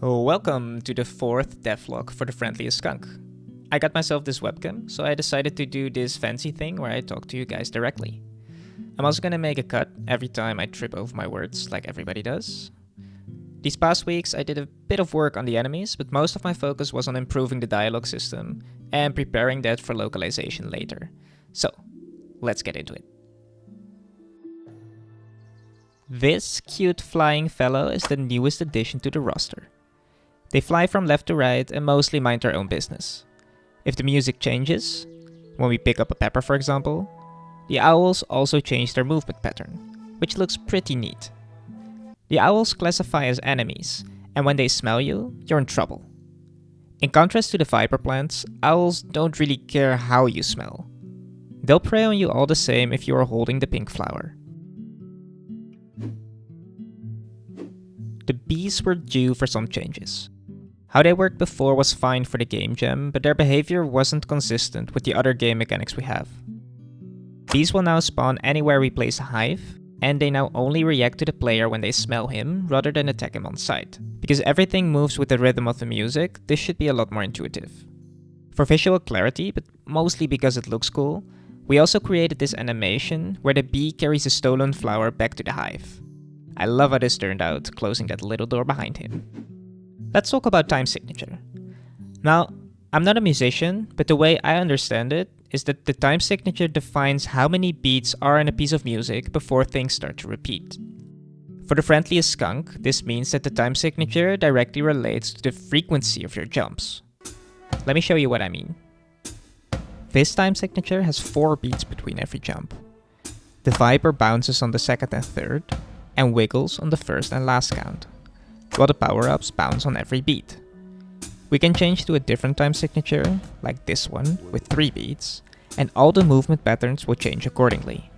Welcome to the fourth devlog for the Friendliest Skunk. I got myself this webcam, so I decided to do this fancy thing where I talk to you guys directly. I'm also gonna make a cut every time I trip over my words, like everybody does. These past weeks I did a bit of work on the enemies, but most of my focus was on improving the dialogue system and preparing that for localization later. So, let's get into it. This cute flying fellow is the newest addition to the roster. They fly from left to right and mostly mind their own business. If the music changes, when we pick up a pepper for example, the owls also change their movement pattern, which looks pretty neat. The owls classify as enemies, and when they smell you, you're in trouble. In contrast to the viper plants, owls don't really care how you smell. They'll prey on you all the same if you are holding the pink flower. The bees were due for some changes. How they worked before was fine for the game jam, but their behavior wasn't consistent with the other game mechanics we have. Bees will now spawn anywhere we place a hive, and they now only react to the player when they smell him rather than attack him on sight. Because everything moves with the rhythm of the music, this should be a lot more intuitive. For visual clarity, but mostly because it looks cool, we also created this animation where the bee carries a stolen flower back to the hive. I love how this turned out, closing that little door behind him. Let's talk about time signature. Now, I'm not a musician, but the way I understand it is that the time signature defines how many beats are in a piece of music before things start to repeat. For the Friendliest Skunk, this means that the time signature directly relates to the frequency of your jumps. Let me show you what I mean. This time signature has 4 beats between every jump. The viper bounces on the second and third, and wiggles on the first and last count, while the power-ups bounce on every beat. We can change to a different time signature, like this one, with 3 beats, and all the movement patterns will change accordingly.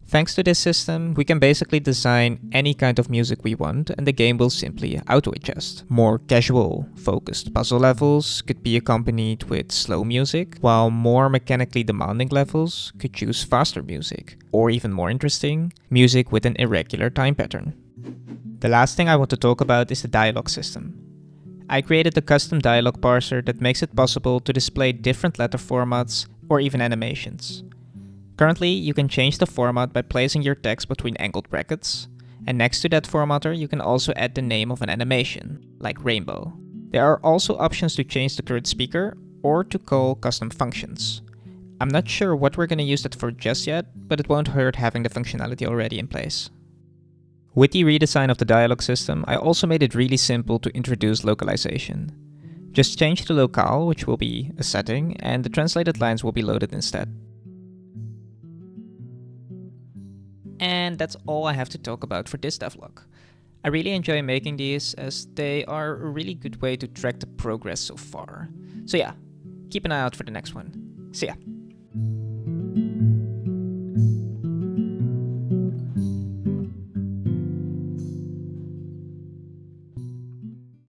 Thanks to this system, we can basically design any kind of music we want and the game will simply auto-adjust. More casual, focused puzzle levels could be accompanied with slow music, while more mechanically demanding levels could choose faster music, or even more interesting, music with an irregular time pattern. The last thing I want to talk about is the dialogue system. I created a custom dialogue parser that makes it possible to display different letter formats or even animations. Currently, you can change the format by placing your text between angled brackets, and next to that formatter you can also add the name of an animation, like rainbow. There are also options to change the current speaker or to call custom functions. I'm not sure what we're gonna use that for just yet, but it won't hurt having the functionality already in place. With the redesign of the dialogue system, I also made it really simple to introduce localization. Just change the locale, which will be a setting, and the translated lines will be loaded instead. And that's all I have to talk about for this devlog. I really enjoy making these as they are a really good way to track the progress so far. So yeah, keep an eye out for the next one. See ya!